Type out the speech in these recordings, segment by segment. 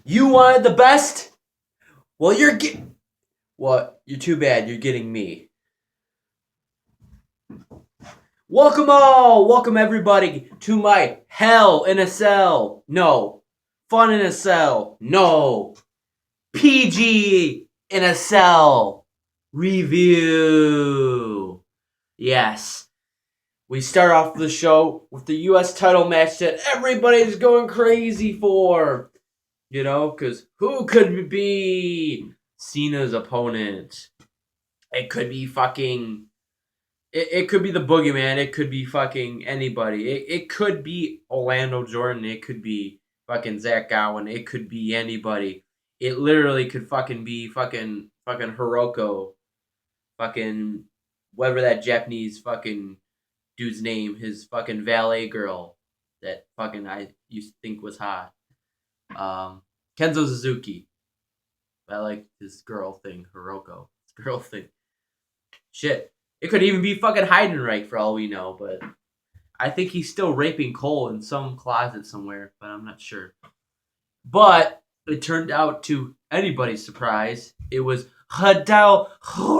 You wanted the best? Well, you're too bad. You're getting me. Welcome everybody to my Hell in a Cell. No, Fun in a Cell. No, PG in a Cell review. Yes, we start off the show with the U.S. title match that everybody's going crazy for. You know, because who could it be Cena's opponent? It could be fucking. It could be the Boogeyman. It could be fucking anybody. It could be Orlando Jordan. It could be fucking Zach Gowen. It could be anybody. It literally could fucking be fucking Hiroko. Fucking whatever that Japanese fucking dude's name. His fucking valet girl that fucking I used to think was hot. Kenzo Suzuki. I like his girl thing, Hiroko. His girl thing. Shit. It could even be fucking Heidenreich for all we know, but I think he's still raping Cole in some closet somewhere, but I'm not sure. But it turned out to anybody's surprise, it was Hideo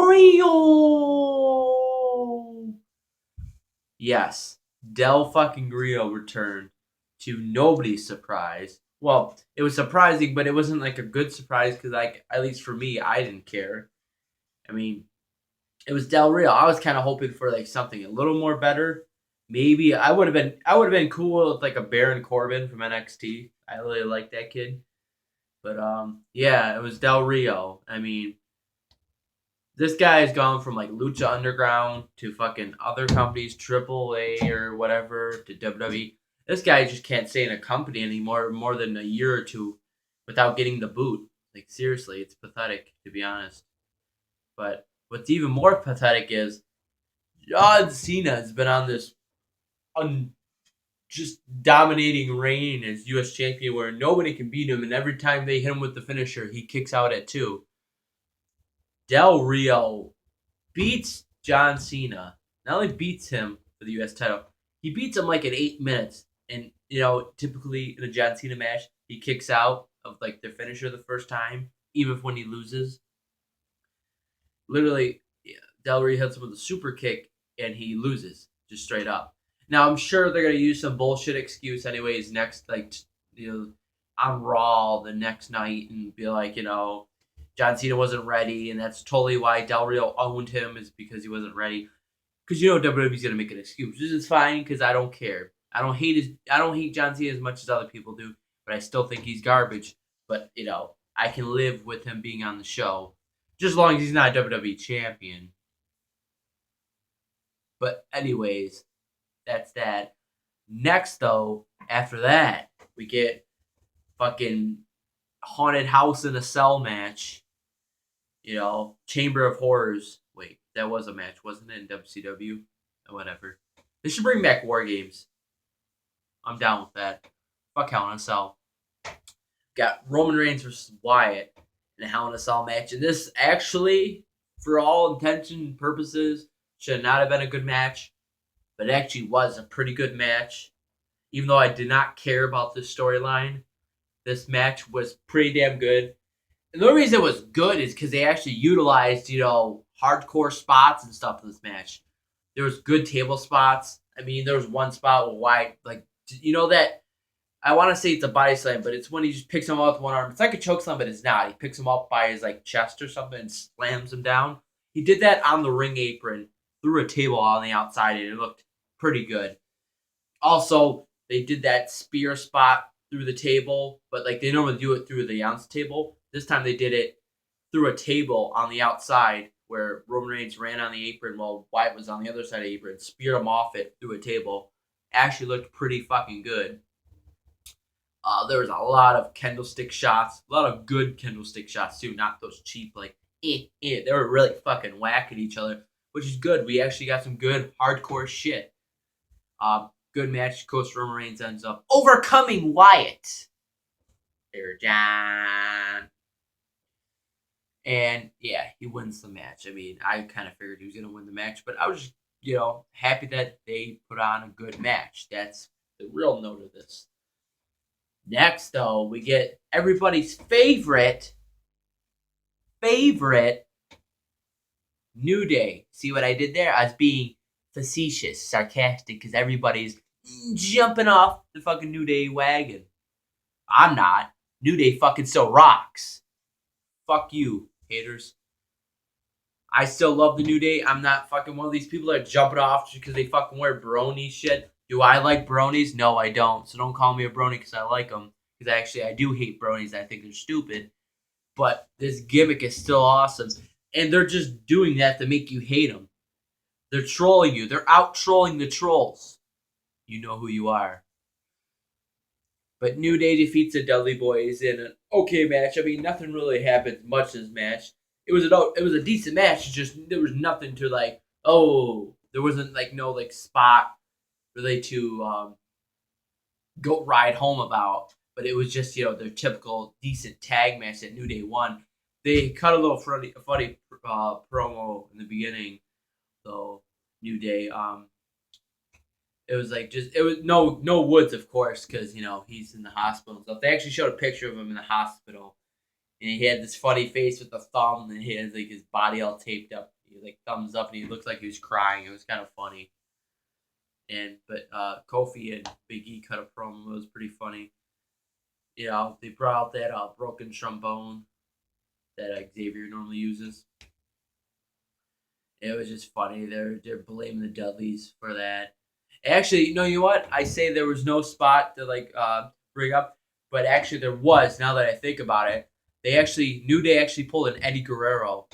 Rio. Yes, Del fucking Rio returned to nobody's surprise. Well, it was surprising, but it wasn't like a good surprise because, like, at least for me, I didn't care. I mean, it was Del Rio. I was kind of hoping for like something a little more better. Maybe I would have been cool with like a Baron Corbin from NXT. I really like that kid. But yeah, it was Del Rio. I mean, this guy has gone from like Lucha Underground to fucking other companies, AAA or whatever, to WWE. This guy just can't stay in a company anymore more than a year or two without getting the boot. Like seriously, it's pathetic to be honest. But what's even more pathetic is John Cena has been on this just dominating reign as U.S. champion where nobody can beat him, and every time they hit him with the finisher, he kicks out at 2. Del Rio beats John Cena. Not only beats him for the U.S. title, he beats him like in 8 minutes. And, you know, typically in a John Cena match, he kicks out of like the finisher the first time, even if when he loses. Literally, Del Rio hits him with a super kick and he loses just straight up. Now I'm sure they're gonna use some bullshit excuse anyways next, like on Raw the next night and be like, John Cena wasn't ready and that's totally why Del Rio owned him is because he wasn't ready. Because WWE's gonna make an excuse, which is fine because I don't care. I don't hate John Cena as much as other people do, but I still think he's garbage. But I can live with him being on the show, just as long as he's not a WWE champion. But anyways, that's that. Next though, after that, we get fucking haunted house in a cell match. Chamber of Horrors. Wait, that was a match, wasn't it, in WCW? Whatever. They should bring back War Games. I'm down with that. Fuck Hell in a Cell. Got Roman Reigns versus Wyatt in a Hell in a Cell match. And this actually, for all intention and purposes, should not have been a good match. But it actually was a pretty good match. Even though I did not care about this storyline, this match was pretty damn good. And the only reason it was good is because they actually utilized, hardcore spots and stuff in this match. There was good table spots. I mean, there was one spot where Wyatt, that, I want to say it's a body slam, but it's when he just picks him up with one arm. It's like a choke slam, but it's not. He picks him up by his, chest or something and slams him down. He did that on the ring apron, through a table on the outside, and it looked pretty good. Also, they did that spear spot through the table, but they normally do it through the announce table. This time they did it through a table on the outside where Roman Reigns ran on the apron while Wyatt was on the other side of the apron, speared him off it through a table. Actually looked pretty fucking good. There was a lot of candlestick shots, a lot of good candlestick shots too, not those cheap They were really fucking whacking each other, which is good. We actually got some good hardcore shit. Good match. Coach Roman Reigns ends up overcoming Wyatt. Here, John. And yeah, he wins the match. I mean, I kind of figured he was going to win the match, but I was just, happy that they put on a good match. That's the real note of this. Next, though, we get everybody's favorite New Day. See what I did there? I was being facetious, sarcastic, because everybody's jumping off the fucking New Day wagon. I'm not. New Day fucking still rocks. Fuck you, haters. I still love the New Day. I'm not fucking one of these people that are jumping off just because they fucking wear brony shit. Do I like bronies? No, I don't. So don't call me a brony because I like them. Because actually, I do hate bronies. I think they're stupid. But this gimmick is still awesome. And they're just doing that to make you hate them. They're trolling you. They're out trolling the trolls. You know who you are. But New Day defeats the Dudley Boyz in an okay match. I mean, nothing really happened much in this match. It was a decent match. It's just there was nothing to like. Oh, there wasn't like no like spot really to go ride home about. But it was just their typical decent tag match that New Day won. They cut a little funny promo in the beginning, though. New Day. It was like it was no Woods, of course, because he's in the hospital and stuff. They actually showed a picture of him in the hospital, and he had this funny face with the thumb, and he had like his body all taped up, like thumbs up, and he looked like he was crying. It was kind of funny. But Kofi and Big E cut a promo. It was pretty funny. They brought out that broken trombone that Xavier normally uses. It was just funny. They're blaming the Dudleys for that. Actually, you know what? I say there was no spot to bring up, but actually there was. Now that I think about it, New Day actually pulled an Eddie Guerrero.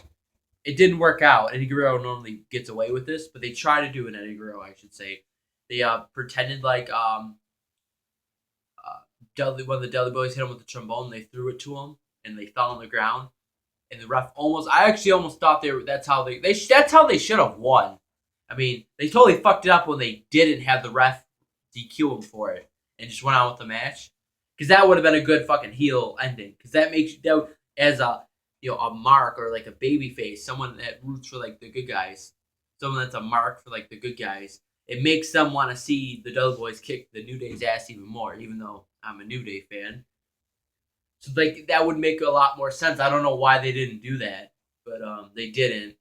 It didn't work out. Eddie Guerrero normally gets away with this, but they tried to do an Eddie Guerrero, I should say. They pretended like one of the Dudley Boyz hit him with the trombone. They threw it to him, and they fell on the ground. And the ref I actually almost thought that's how they should have won. I mean, they totally fucked it up when they didn't have the ref DQ him for it and just went on with the match. Because that would have been a good fucking heel ending. Because that makes you as a mark or like a baby face, someone that roots for like the good guys, someone that's a mark for like the good guys. It makes them want to see the Delta Boyz kick the New Day's ass even more, even though I'm a New Day fan. So like that would make a lot more sense. I don't know why they didn't do that, but they didn't.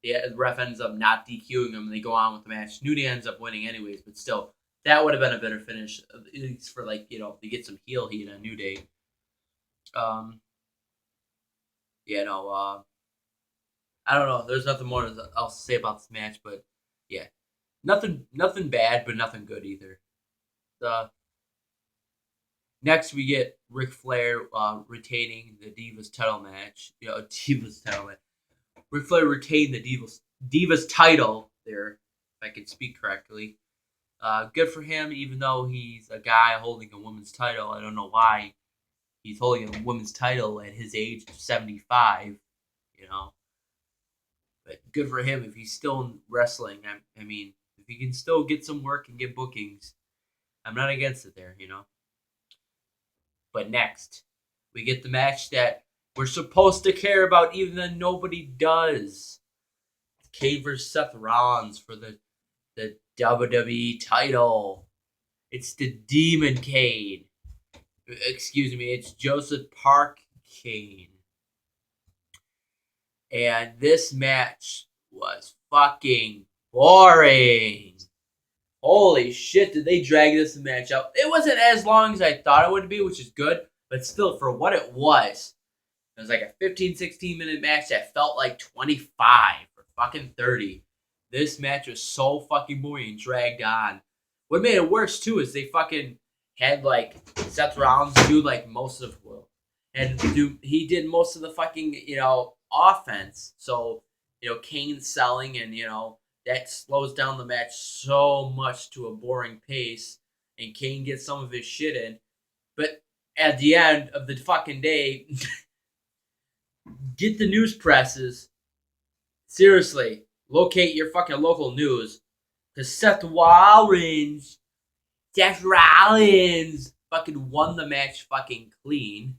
The ref ends up not DQing them, and they go on with the match. New Day ends up winning anyways, but still, that would have been a better finish, at least for to get some heel heat on New Day. I don't know. There's nothing more else to say about this match, but yeah, nothing bad, but nothing good either. Next, we get Ric Flair retaining the Divas title match. Divas title match. Ric Flair retained the Divas title there, if I can speak correctly. Good for him, even though he's a guy holding a women's title. I don't know why he's holding a women's title at his age of 75, But good for him if he's still in wrestling. I mean, if he can still get some work and get bookings, I'm not against it there, But next, we get the match that we're supposed to care about, even though nobody does. Kane vs. Seth Rollins for the WWE title. It's the Demon Kane. Excuse me, it's Joseph Park Kane. And this match was fucking boring. Holy shit, did they drag this match out? It wasn't as long as I thought it would be, which is good. But still, for what it was like a 15, 16-minute match that felt like 25 or fucking 30. This match was so fucking boring and dragged on. What made it worse, too, is they fucking had, Seth Rollins do, most of he did most of the fucking, offense. So, Kane selling and, that slows down the match so much to a boring pace. And Kane gets some of his shit in. But at the end of the fucking day, get the news presses. Seriously, locate your fucking local news. Because Seth Rollins fucking won the match fucking clean.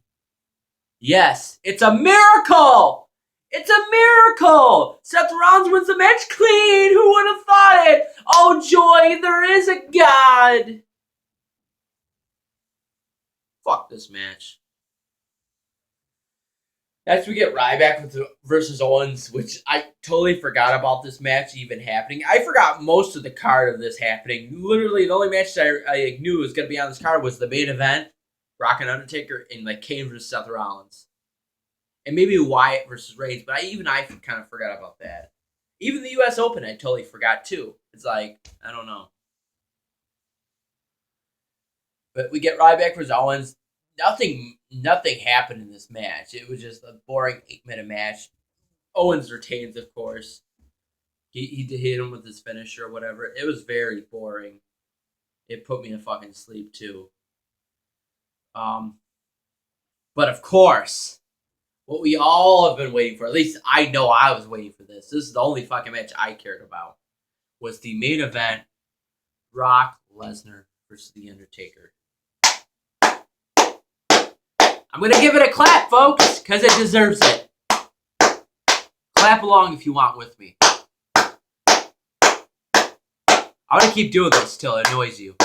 Yes, it's a miracle! It's a miracle! Seth Rollins wins the match clean! Who would have thought it? Oh joy, there is a God! Fuck this match. Next, we get Ryback versus Owens, which I totally forgot about this match even happening. I forgot most of the card of this happening. Literally, the only match that I knew was going to be on this card was the main event, Rock and Undertaker, and like Kane versus Seth Rollins. And maybe Wyatt versus Reigns, but I kind of forgot about that. Even the U.S. Open, I totally forgot too. It's like, I don't know. But we get Ryback versus Owens. Nothing happened in this match. It was just a boring 8-minute match. Owens retains, of course. He hit him with his finisher or whatever. It was very boring. It put me to fucking sleep too. But of course, what we all have been waiting for, at least I know I was waiting for this. This is the only fucking match I cared about. Was the main event, Brock Lesnar versus The Undertaker. I'm going to give it a clap, folks, because it deserves it. Clap along if you want with me. I'm going to keep doing this till it annoys you.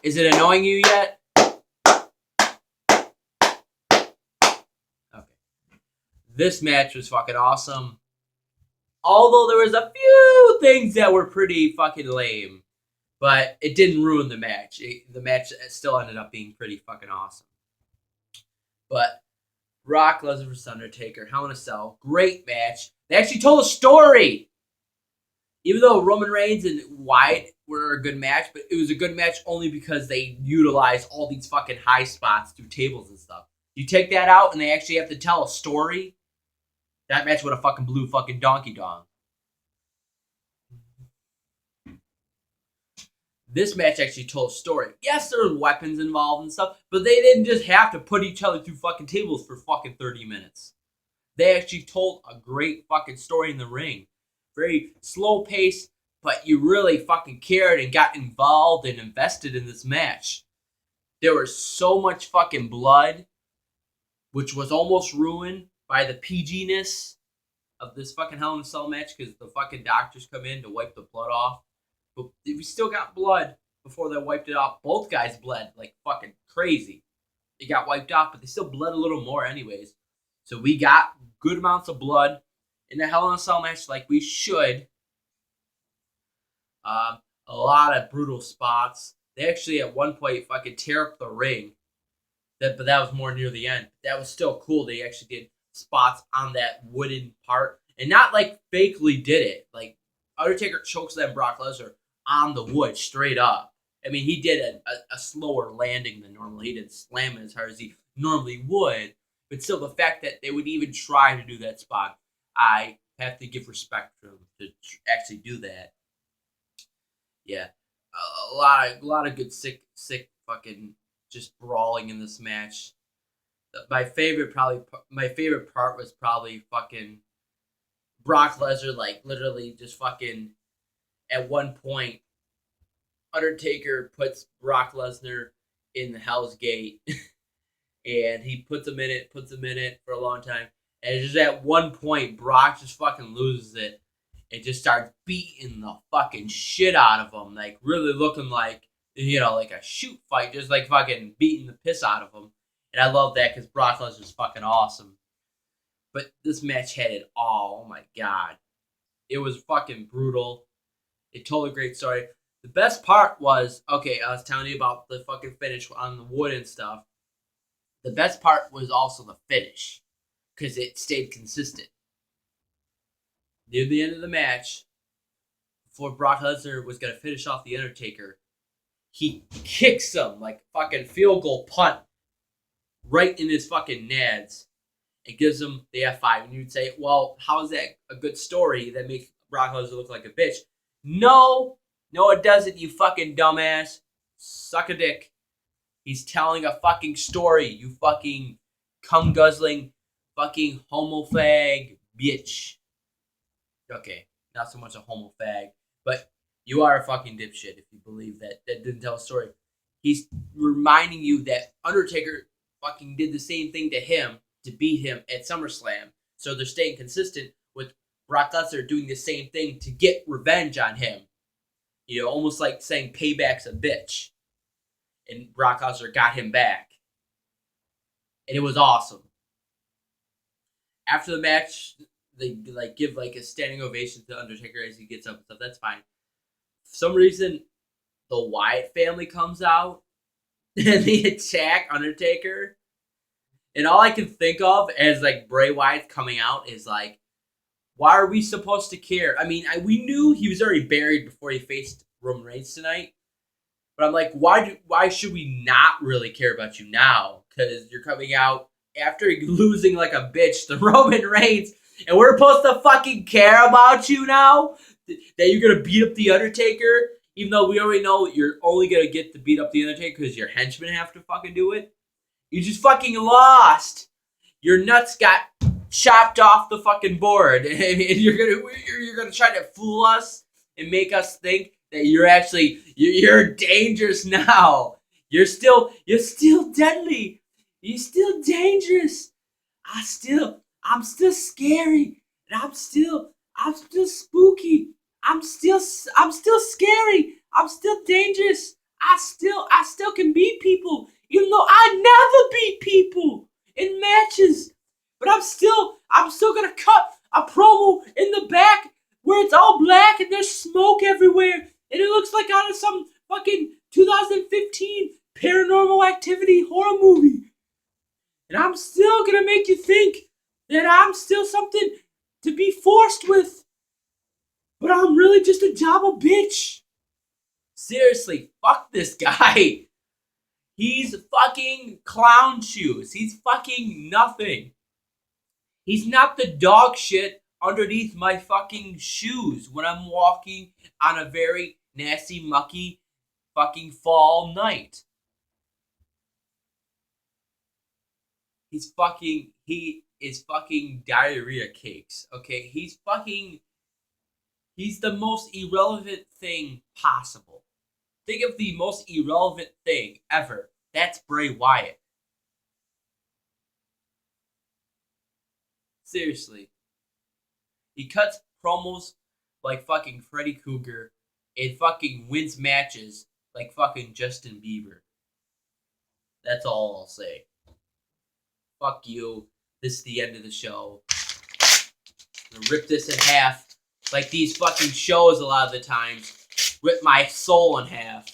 Is it annoying you yet? Okay. This match was fucking awesome. Although there was a few things that were pretty fucking lame. But it didn't ruin the match. The match still ended up being pretty fucking awesome. But Brock Lesnar vs. Undertaker, Hell in a Cell, great match. They actually told a story. Even though Roman Reigns and Wyatt were a good match, but it was a good match only because they utilized all these fucking high spots through tables and stuff. You take that out and they actually have to tell a story, that match would have fucking blew fucking Donkey Dong. This match actually told a story. Yes, there were weapons involved and stuff, but they didn't just have to put each other through fucking tables for fucking 30 minutes. They actually told a great fucking story in the ring. Very slow pace, but you really fucking cared and got involved and invested in this match. There was so much fucking blood, which was almost ruined by the PG-ness of this fucking Hell in a Cell match because the fucking doctors come in to wipe the blood off. But we still got blood before they wiped it off. Both guys bled like fucking crazy. It got wiped off, but they still bled a little more anyways. So we got good amounts of blood in the Hell in a Cell match like we should. A lot of brutal spots. They actually at one point fucking tear up the ring. But that was more near the end. That was still cool. They actually did spots on that wooden part. And not like fakely did it. Like Undertaker chokes that Brock Lesnar on the wood straight up. I mean, he did a slower landing than normal. He didn't slam it as hard as he normally would. But still, the fact that they would even try to do that spot, I have to give respect to them to actually do that. Yeah, a lot of good sick fucking just brawling in this match. My favorite part was probably fucking Brock Lesnar, like literally just fucking at one point, Undertaker puts Brock Lesnar in the Hell's Gate, and he puts him in it for a long time. And just at one point, Brock just fucking loses it and just starts beating the fucking shit out of him, like really looking like, you know, like a shoot fight, just like fucking beating the piss out of him. And I love that because Brock Lesnar's fucking awesome. But this match had it all. Oh my god. It was fucking brutal. It told a great story. The best part was, okay, I was telling you about the fucking finish on the wood and stuff. The best part was also the finish. Because it stayed consistent. Near the end of the match, before Brock Lesnar was going to finish off The Undertaker, he kicks him like fucking field goal punt right in his fucking nads. It gives him the F5. And you'd say, well, how is that a good story that makes Brock Lesnar look like a bitch? No, it doesn't, you fucking dumbass. Suck a dick. He's telling a fucking story, you fucking cum-guzzling fucking homofag bitch. Okay, not so much a homofag, but you are a fucking dipshit if you believe that didn't tell a story. He's reminding you that Undertaker fucking did the same thing to him to beat him at SummerSlam. So they're staying consistent with Brock Lesnar doing the same thing to get revenge on him. You know, almost like saying payback's a bitch. and Brock Lesnar got him back. And it was awesome. After the match, they like give like a standing ovation to Undertaker as he gets up and stuff. That's fine. For some reason, the Wyatt family comes out and they attack Undertaker. And all I can think of as like Bray Wyatt coming out is like, why are we supposed to care? I mean, we knew he was already buried before he faced Roman Reigns tonight. But I'm like, why should we not really care about you now? Because you're coming out after losing like a bitch to Roman Reigns, and we're supposed to fucking care about you now? That you're going to beat up The Undertaker? Even though we already know you're only going to get to beat up The Undertaker because your henchmen have to fucking do it. You just fucking lost. Your nuts got chopped off the fucking board. And you're gonna try to fool us and make us think that you're dangerous now. You're still deadly. You're still dangerous. I'm still scary. And I'm still spooky. I'm still scary. I'm still dangerous. I still can beat people, even though I never beat people in matches. But I'm still gonna cut a promo in the back where it's all black and there's smoke everywhere, and it looks like out of some fucking 2015 Paranormal Activity horror movie. And I'm still gonna make you think that I'm still something to be forced with. But I'm really just a jobber bitch. Seriously, fuck this guy. He's fucking clown shoes. He's fucking nothing. He's not the dog shit underneath my fucking shoes when I'm walking on a very nasty, mucky fucking fall night. He is fucking diarrhea cakes, okay? He's the most irrelevant thing possible. Think of the most irrelevant thing ever. That's Bray Wyatt. Seriously. He cuts promos like fucking Freddy Krueger and fucking wins matches like fucking Justin Bieber. That's all I'll say. Fuck you. This is the end of the show. I'm gonna rip this in half like these fucking shows a lot of the times. Rip my soul in half.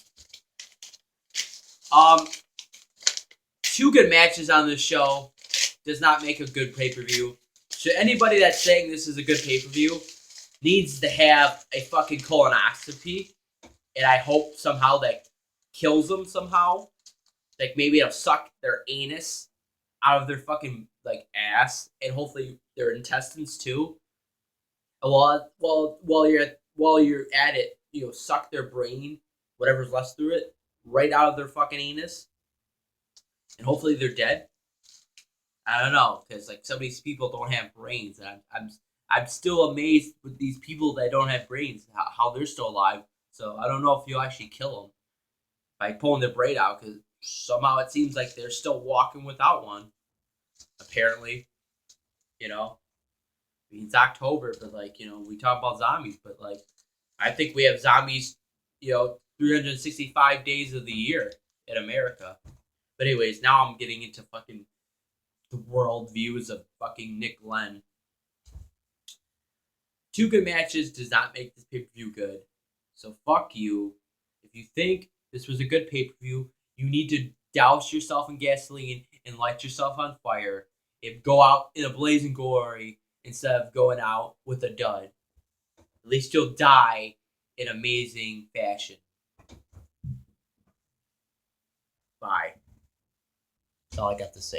2 good matches on this show does not make a good pay-per-view. So anybody that's saying this is a good pay-per-view needs to have a fucking colonoscopy. And I hope somehow that kills them somehow. Like maybe it'll suck their anus out of their fucking like ass, and hopefully their intestines too. While you're at it, you know, suck their brain, whatever's left through it, right out of their fucking anus, and hopefully they're dead. I don't know, because like some of these people don't have brains, and I'm still amazed with these people that don't have brains, how they're still alive. So I don't know if you'll actually kill them by pulling their brain out, because somehow it seems like they're still walking without one. Apparently, you know, I mean, it's October, but like, you know, we talk about zombies, but like, I think we have zombies, you know, 365 days of the year in America. But anyways, now I'm getting into fucking the world views of fucking Nick Glenn. 2 good matches does not make this pay-per-view good. So fuck you. If you think this was a good pay-per-view, you need to douse yourself in gasoline and light yourself on fire and go out in a blazing glory instead of going out with a dud. At least you'll die in amazing fashion. Bye. That's all I got to say.